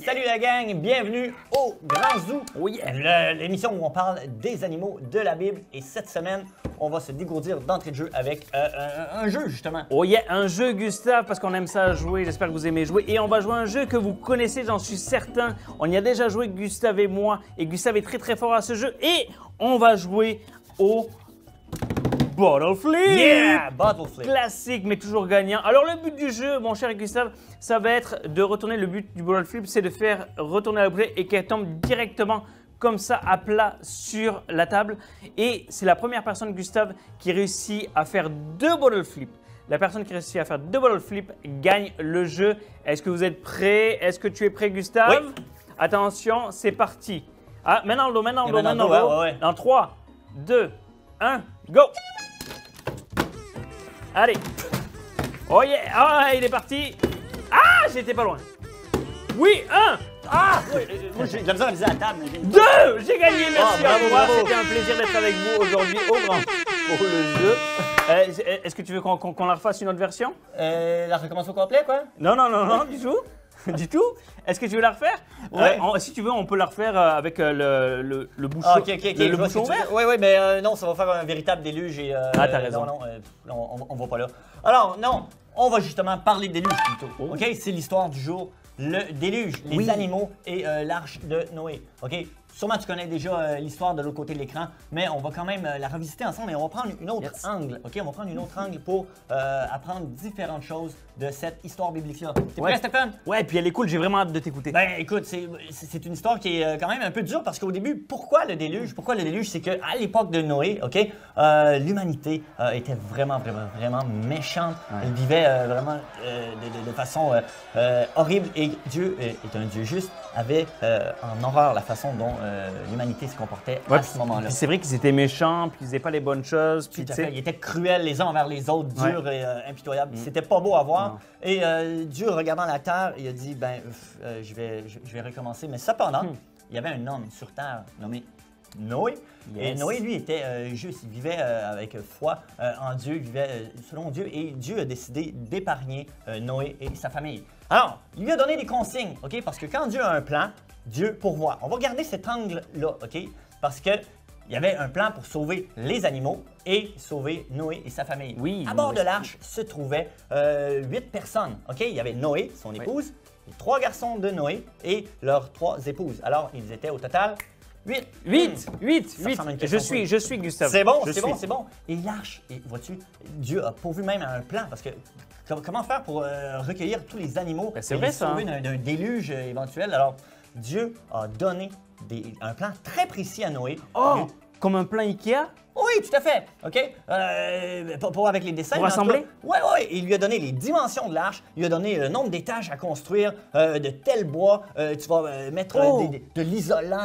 Salut la gang, bienvenue au Grand Zoo, l'émission où on parle des animaux de la Bible. Et cette semaine, on va se dégourdir d'entrée de jeu avec un jeu justement. Oh yeah, un jeu Gustave, parce qu'on aime ça jouer, j'espère que vous aimez jouer. Et on va jouer un jeu que vous connaissez, j'en suis certain. On y a déjà joué, Gustave et moi, et Gustave est très très fort à ce jeu. Et on va jouer au Bottle Flip! Yeah! Bottle Flip! Classique, mais toujours gagnant. Alors, le but du jeu, mon cher Gustave, ça va être de retourner. Le but du Bottle Flip, c'est de faire retourner l'objet et qu'elle tombe directement comme ça, à plat sur la table. Et c'est la première personne, Gustave, qui réussit à faire 2 Bottle Flip. La personne qui réussit à faire 2 Bottle Flip gagne le jeu. Est-ce que vous êtes prêts? Est-ce que tu es prêt, Gustave? Oui. Attention, c'est parti. Ah, maintenant, ouais. Dans 3, 2, 1, go! Allez. Oh yeah. Ah, il est parti. Ah, j'étais pas loin. Oui, 1. Ah! Moi, j'ai de la misère à viser à la table. 2. J'ai gagné, merci à bravo, vous. bravo. C'était un plaisir d'être avec vous aujourd'hui au Grand pour le jeu. Est-ce que tu veux qu'on la refasse une autre version? La recommence au complet, quoi? Non, du tout. Du tout. Est-ce que tu veux la refaire? Ouais. Si tu veux, on peut la refaire avec le bouchon, Ah, ok. le bouchon vert. Oui, mais non, ça va faire un véritable déluge. Et, Ah, t'as raison. Non, on va pas là. Alors, non, on va justement parler de déluge plutôt. Oh. OK? C'est l'histoire du jour. Le déluge, les animaux et l'arche de Noé. OK? Sûrement, tu connais déjà l'histoire de l'autre côté de l'écran, mais on va quand même la revisiter ensemble et on va prendre une autre angle. OK? On va prendre une autre angle pour apprendre différentes choses de cette histoire biblique-là. T'es prêt, Stéphane? Ouais, puis elle est cool, j'ai vraiment hâte de t'écouter. Ben écoute, c'est une histoire qui est quand même un peu dure parce qu'au début, pourquoi le déluge? Pourquoi le déluge? C'est qu'à l'époque de Noé, OK, l'humanité était vraiment méchante. Ouais. Elle vivait vraiment de façon horrible et Dieu est un Dieu juste, avait en horreur la façon dont l'humanité se comportait à ce moment-là. C'est vrai qu'ils étaient méchants, puis ils faisaient pas les bonnes choses. Puis, Tout à fait. Ils étaient cruels les uns envers les autres, durs et impitoyables. C'était pas beau à voir. Non. Et Dieu, regardant la terre, il a dit, je vais recommencer. Mais cependant, il y avait un homme sur terre nommé Noé. Et Noé, lui, était juste. Il vivait avec foi en Dieu, il vivait selon Dieu. Et Dieu a décidé d'épargner Noé et sa famille. Alors, il lui a donné des consignes, OK? Parce que quand Dieu a un plan, Dieu pourvoit. On va garder cet angle-là, OK? Parce que il y avait un plan pour sauver les animaux et sauver Noé et sa famille. Oui. À bord de l'arche se trouvaient 8 personnes. OK? Il y avait Noé, son épouse, les 3 garçons de Noé et leurs 3 épouses. Alors, ils étaient au total 8. 8. ressemble à une question Je suis Gustave. C'est bon, Je c'est suis. bon, c'est bon. Et l'arche, vois-tu, Dieu a pourvu même un plan parce que comment faire pour recueillir tous les animaux Ben, c'est et vrai, les ça, sauver d'un déluge éventuel? Alors, Dieu a donné un plan très précis à Noé. Oh! Comme un plan Ikea? Oui, tout à fait. OK? Pour avec les dessins. Pour assembler? Oui. Il lui a donné les dimensions de l'arche. Il lui a donné le nombre d'étages à construire, de tel bois. Tu vas mettre de l'isolant.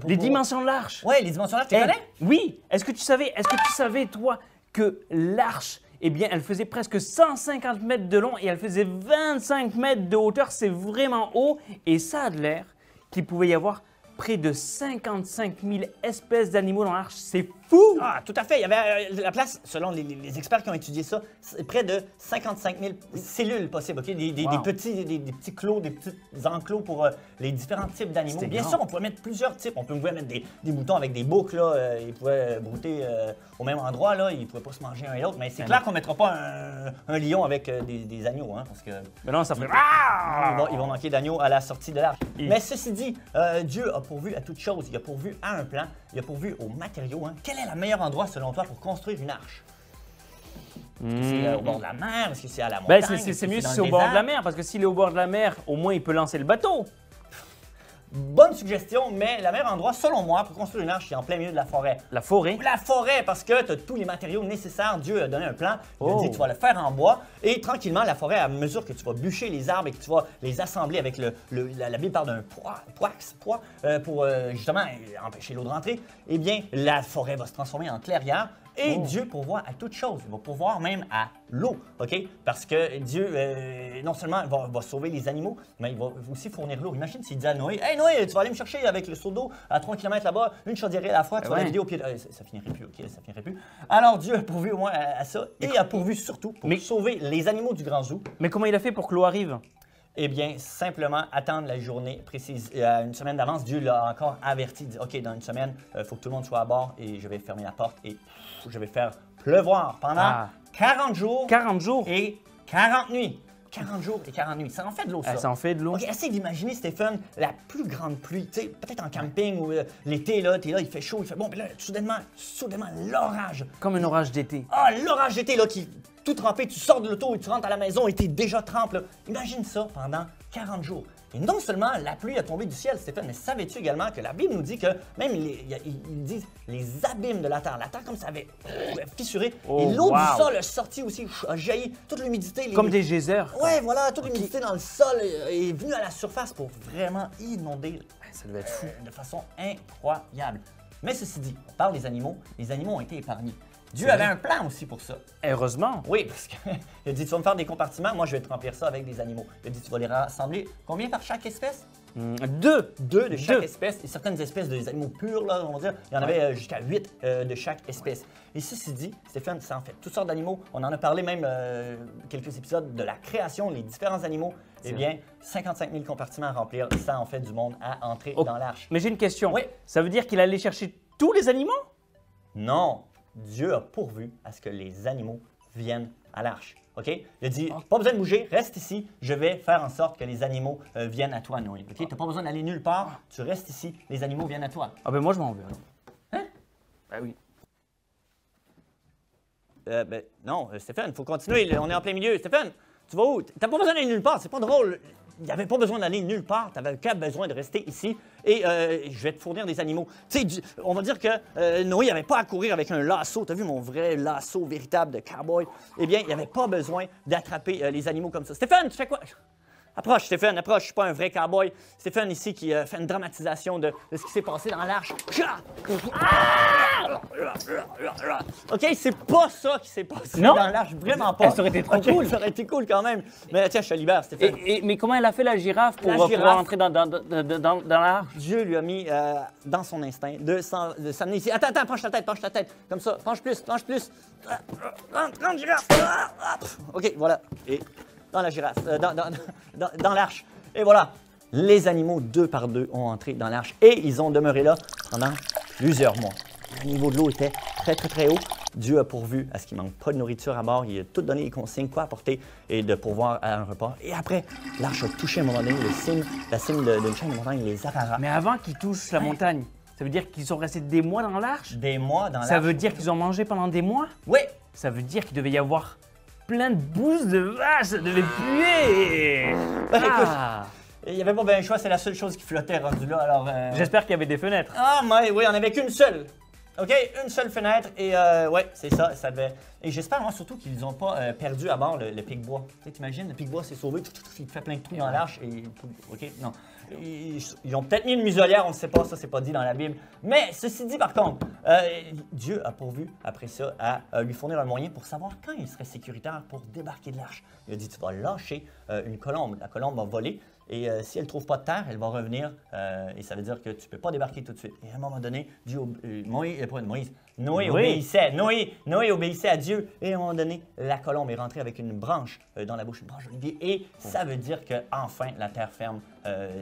Les dimensions de l'arche? Oui, les dimensions de l'arche, tu connais? Oui. Est-ce que tu savais, toi, que l'arche, eh bien, elle faisait presque 150 mètres de long et elle faisait 25 mètres de hauteur. C'est vraiment haut. Et ça a de l'air qu'il pouvait y avoir près de 55 000 espèces d'animaux dans l'arche. C'est fou! Ah, tout à fait. Il y avait la place, selon les experts qui ont étudié ça, c'est près de 55 000 cellules possibles, OK? Des petits clos, des petits enclos pour les différents types d'animaux. Bien sûr, on pouvait mettre plusieurs types. On pouvait mettre des moutons avec des boucles, là. Ils pouvaient brouter au même endroit, là. Ils ne pouvaient pas se manger un et l'autre. Mais c'est clair qu'on ne mettra pas un lion avec des agneaux, hein, parce que... Mais non, ça ferait... Ils vont manquer d'agneaux à la sortie de l'arche. Mais ceci dit, Dieu a pourvu à toute chose. Il a pourvu à un plan. Il a pourvu aux matériaux. Hein. Quel est le meilleur endroit, selon toi, pour construire une arche? Est-ce que c'est au bord de la mer? Est-ce que c'est à la montagne? C'est mieux si c'est au bord de la mer, parce que s'il est au bord de la mer, au moins il peut lancer le bateau. Bonne suggestion, mais le meilleur endroit, selon moi, pour construire une arche, c'est en plein milieu de la forêt. La forêt? La forêt, parce que tu as tous les matériaux nécessaires. Dieu a donné un plan. Il a Oh. dit tu vas le faire en bois. Et tranquillement, la forêt, à mesure que tu vas bûcher les arbres et que tu vas les assembler avec la Bible parle d'un poids pour justement empêcher l'eau de rentrer, eh bien, la forêt va se transformer en clairière. Et Dieu pourvoit à toute chose. Il va pourvoir même à l'eau, OK? Parce que Dieu, non seulement va sauver les animaux, mais il va aussi fournir l'eau. Imagine s'il dit à Noé, « Hey Noé, tu vas aller me chercher avec le seau d'eau à 3 km là-bas, une chaudière à la fois, tu vas la vider au pied de... ça finirait plus, OK? Ça finirait plus. Alors Dieu a pourvu au moins à ça et a pourvu surtout pour sauver les animaux du Grand Zoo. Mais comment il a fait pour que l'eau arrive? Eh bien, simplement attendre la journée précise. Une semaine d'avance, Dieu l'a encore averti. Il dit, OK, dans une semaine, il faut que tout le monde soit à bord et je vais fermer la porte et je vais faire pleuvoir pendant 40 jours. 40 jours? Et 40 nuits. 40 jours et 40 nuits. Ça en fait de l'eau, ça. Ça en fait de l'eau. OK, essaye d'imaginer, Stéphane, la plus grande pluie. Tu sais, peut-être en camping ou l'été, là, t'es là, il fait chaud, il fait bon. Puis là, soudainement, l'orage. Comme un orage d'été. Ah, l'orage d'été, là, qui tout trempé, tu sors de l'auto et tu rentres à la maison et t'es déjà trempé, là. Imagine ça pendant 40 jours. Et non seulement la pluie a tombé du ciel, Stéphane, mais savais-tu également que la Bible nous dit que même ils disent les abîmes de la terre comme ça avait fissuré, et l'eau du sol a sorti aussi, a jailli, toute l'humidité. Comme des geysers. Ouais, voilà, toute l'humidité dans le sol est venue à la surface pour vraiment inonder. Ça devait être fou. De façon incroyable. Mais ceci dit, on parle des animaux, les animaux ont été épargnés. Dieu avait un plan aussi pour ça. Heureusement. Oui, parce qu'il a dit, tu vas me faire des compartiments, moi je vais te remplir ça avec des animaux. Il a dit, tu vas les rassembler. Combien par chaque espèce? 2. 2 de chaque espèce. Et certaines espèces des animaux purs, là, on va dire, il y en avait jusqu'à 8 de chaque espèce. Et ceci dit, Stéphane, ça en fait toutes sortes d'animaux. On en a parlé même quelques épisodes de la création, les différents animaux. Eh bien, 55 000 compartiments à remplir, ça en fait du monde à entrer dans l'arche. Mais j'ai une question. Oui. Ça veut dire qu'il allait chercher tous les animaux? Non. Dieu a pourvu à ce que les animaux viennent à l'arche. OK? Il a dit, pas besoin de bouger, reste ici, je vais faire en sorte que les animaux viennent à toi, Noé. OK? Tu n'as pas besoin d'aller nulle part, tu restes ici, les animaux viennent à toi. Ah ben moi je m'en vais alors. Hein? Ben oui. Non, Stéphane, il faut continuer, on est en plein milieu. Stéphane, tu vas où? T'as pas besoin d'aller nulle part, c'est pas drôle. Il n'y avait pas besoin d'aller nulle part, tu avais qu'à besoin de rester ici et je vais te fournir des animaux. Tu sais, on va dire que Noé n'avait pas à courir avec un lasso. Tu as vu mon vrai lasso véritable de cowboy? Eh bien, il n'y avait pas besoin d'attraper les animaux comme ça. Stéphane, tu fais quoi? Approche, Stéphane, approche. Je ne suis pas un vrai cowboy. Stéphane ici qui fait une dramatisation de ce qui s'est passé dans l'arche. OK, c'est pas ça qui s'est passé dans l'arche. Vraiment pas. Ça aurait été trop cool. Ça aurait été cool quand même. Mais tiens, je te libère, Stéphane. Mais comment elle a fait la girafe pour pouvoir entrer dans l'arche? Dieu lui a mis dans son instinct de s'amener ici. Attends, penche ta tête. Comme ça. Penche plus. Rentre, girafe. OK, voilà. Et dans la girafe, dans l'arche. Et voilà, les animaux, 2 par 2, ont entré dans l'arche et ils ont demeuré là pendant plusieurs mois. Le niveau de l'eau était très haut. Dieu a pourvu à ce qu'il ne manque pas de nourriture à bord. Il a tout donné les consignes, quoi apporter et de pourvoir à un repas. Et après, l'arche a touché à un moment donné la cime d'une chaîne de montagne, les Araras. Mais avant qu'ils touchent la montagne, ça veut dire qu'ils sont restés des mois dans l'arche? Des mois dans l'arche. Ça veut dire qu'ils ont mangé pendant des mois? Oui. Ça veut dire qu'il devait y avoir plein de bouses de vache, ça devait puer! Il n'y avait pas bien le choix, c'est la seule chose qui flottait rendu là, alors... J'espère qu'il y avait des fenêtres. Ah, mais oui, on n'avait qu'une seule. OK, une seule fenêtre et ouais, c'est ça, ça devait... Et j'espère, moi, surtout qu'ils n'ont pas perdu à bord le pic-bois. Tu sais, t'imagines, le pic-bois s'est sauvé, il fait plein de trous dans l'arche et... OK, non. Ils ont peut-être mis une muselière, on ne sait pas, ça, c'est pas dit dans la Bible. Mais, ceci dit, par contre, Dieu a pourvu, après ça, à lui fournir un moyen pour savoir quand il serait sécuritaire pour débarquer de l'arche. Il a dit, tu vas lâcher une colombe. La colombe va voler et si elle ne trouve pas de terre, elle va revenir et ça veut dire que tu ne peux pas débarquer tout de suite. Et à un moment donné, Noé obéissait. Noé obéissait à Dieu et à un moment donné, la colombe est rentrée avec une branche dans la bouche, une branche d'olivier et ça veut dire qu'enfin, la terre ferme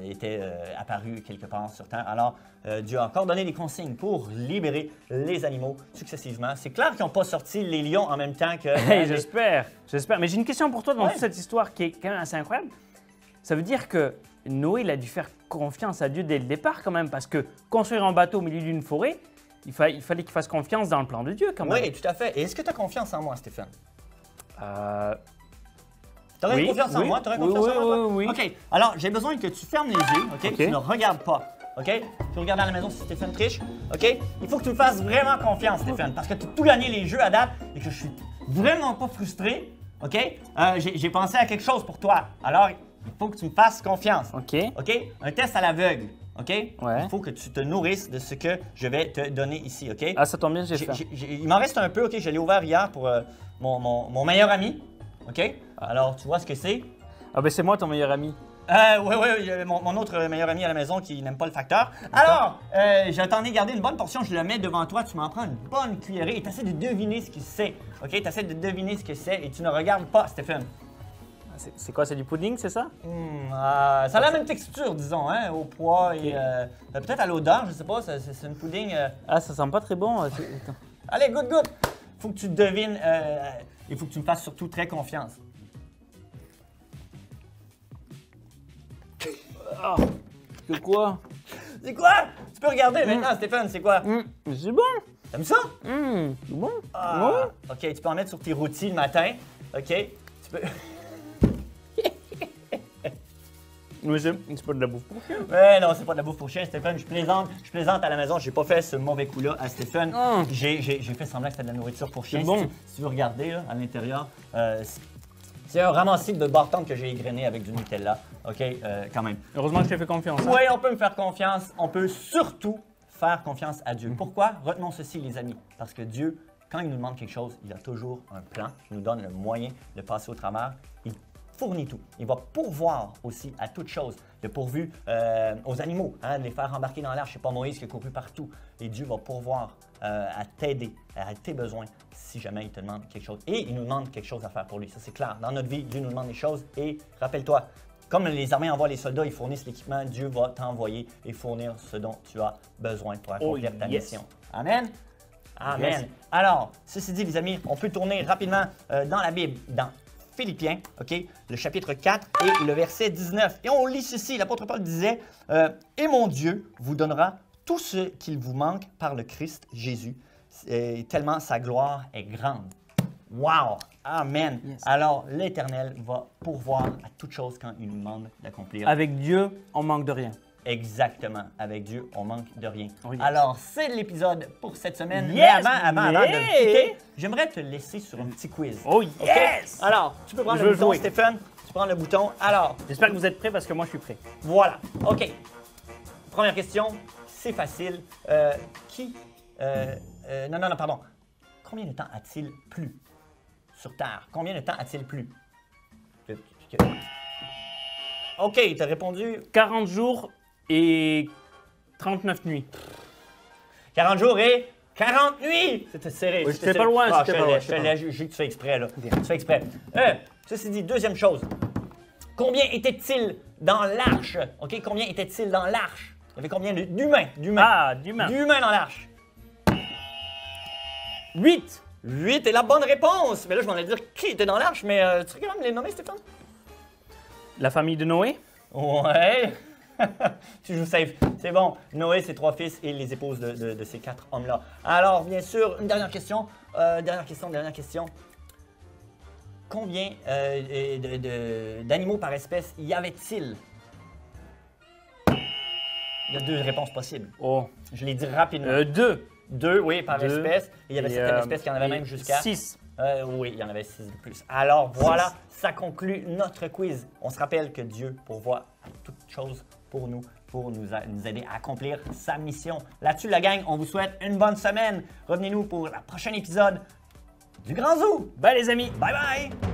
était apparue quelque part sur terre. Alors, Dieu a encore donné des consignes pour libérer les animaux successivement. C'est clair qu'ils n'ont pas sorti les lions en même temps que... J'espère. Mais j'ai une question pour toi dans toute cette histoire qui est quand même assez incroyable. Ça veut dire que Noé, il a dû faire confiance à Dieu dès le départ quand même, parce que construire un bateau au milieu d'une forêt, il fallait qu'il fasse confiance dans le plan de Dieu quand même. Oui, tout à fait. Et est-ce que tu as confiance en moi, Stéphane? T'aurais confiance en moi? T'aurais confiance en moi? Oui. OK. Alors, j'ai besoin que tu fermes les yeux, OK? Tu ne regardes pas, OK? Tu regardes à la maison si Stéphane triche, OK? Il faut que tu me fasses vraiment confiance, Stéphane, parce que tu as tout gagné les jeux à date et que je suis vraiment pas frustré, OK? J'ai pensé à quelque chose pour toi. Alors, il faut que tu me fasses confiance. OK. OK? Un test à l'aveugle, OK? Ouais. Il faut que tu te nourrisses de ce que je vais te donner ici, OK? Ah, ça tombe bien, j'ai fait. Il m'en reste un peu, OK? Je l'ai ouvert hier pour mon meilleur ami, OK? Alors, tu vois ce que c'est? Ah ben c'est moi ton meilleur ami. Oui, mon autre meilleur ami à la maison qui n'aime pas le facteur. Alors, je t'en ai gardé une bonne portion, je le mets devant toi, tu m'en prends une bonne cuillerée et tu essaies de deviner ce que c'est. OK? Tu essaies de deviner ce que c'est et tu ne regardes pas, Stéphane. C'est quoi, c'est du pudding, c'est ça? Ça a la même texture, disons, hein, au poids et peut-être à l'odeur, je sais pas, c'est une pudding. Ah, ça sent pas très bon. Allez, goûte! Faut que tu devines, il faut que tu me fasses surtout très confiance. Ah, c'est quoi? C'est quoi? Tu peux regarder maintenant, Stéphane, c'est quoi? C'est bon. T'aimes ça? C'est bon. Ah, OK, tu peux en mettre sur tes rôtis le matin. OK, tu peux... Mais c'est pas de la bouffe pour chien. Ouais, non, c'est pas de la bouffe pour chien, Stéphane. Je plaisante à la maison. J'ai pas fait ce mauvais coup-là à Stéphane. J'ai fait semblant que c'était de la nourriture pour chien. Bon. Si tu veux regarder là, à l'intérieur, c'est un ramassis de bartende que j'ai égrené avec du Nutella. OK, quand même. Heureusement que je t'ai fait confiance. Hein? Oui, on peut me faire confiance. On peut surtout faire confiance à Dieu. Pourquoi? Retenons ceci, les amis. Parce que Dieu, quand il nous demande quelque chose, il a toujours un plan. Il nous donne le moyen de passer au travers. Il fournit tout. Il va pourvoir aussi à toute chose. Il a pourvu aux animaux, hein, de les faire embarquer dans l'arche. C'est pas Moïse qui a couru partout. Et Dieu va pourvoir à t'aider, à tes besoins, si jamais il te demande quelque chose. Et il nous demande quelque chose à faire pour lui. Ça, c'est clair. Dans notre vie, Dieu nous demande des choses. Et rappelle-toi, comme les armées envoient les soldats, ils fournissent l'équipement, Dieu va t'envoyer et fournir ce dont tu as besoin pour accomplir ta mission. Amen? Amen. Yes. Alors, ceci dit, les amis, on peut tourner rapidement dans la Bible, dans Philippiens, OK, le chapitre 4 et le verset 19. Et on lit ceci, l'apôtre Paul disait « Et mon Dieu vous donnera tout ce qu'il vous manque par le Christ Jésus, tellement sa gloire est grande. » Wow! Amen! Yes. Alors, l'Éternel va pourvoir à toute chose quand il nous demande d'accomplir. Avec Dieu, on manque de rien. Exactement. Avec Dieu, on manque de rien. Oh, yes. Alors, c'est l'épisode pour cette semaine. Yes! Mais avant de Yeah! le quitter, j'aimerais te laisser sur un petit quiz. Oh OK? yes! Alors, tu peux prendre Je le veux bouton, jouer. Stéphane. Tu prends le bouton. Alors, J'espère que vous êtes prêts parce que moi, je suis prêt. voilà. OK. Première question. C'est facile. Non, pardon. Combien de temps a-t-il plu sur Terre? Combien de temps a-t-il plu? OK, tu as répondu 40 jours et 39 nuits. 40 jours et 40 nuits! C'était serré. Oui, c'était j'étais pas serré. loin, Ah, j'étais je pas loin, te j'étais pas l'ai jugé que tu fais exprès, là. Tu fais exprès. Ceci dit, deuxième chose. Combien était-il dans l'arche? OK, combien était-il dans l'arche? Il y avait combien d'humains? Ah, d'humains. D'humains dans l'arche. 8. 8 est la bonne réponse! Mais là, je m'en allais dire qui était dans l'arche, mais tu serais capable de les nommer, Stéphane? La famille de Noé. Ouais! Tu joues safe. C'est bon. Noé, ses 3 fils et les épouses de ces 4 hommes-là. Alors, bien sûr, une dernière question. Dernière question. Combien d'animaux par espèce y avait-il? Il y a 2 réponses possibles. Oh. Je les dis rapidement. 2. 2, oui, par 2. espèce. Et il y avait certaines espèces qui en avaient même jusqu'à... 6. Oui, il y en avait 6 de plus. Alors voilà, ça conclut notre quiz. On se rappelle que Dieu pourvoit à toute chose pour nous aider à accomplir sa mission. Là-dessus, la gang, on vous souhaite une bonne semaine. Revenez-nous pour le prochain épisode du Grand Zoo. Bye les amis. Bye bye!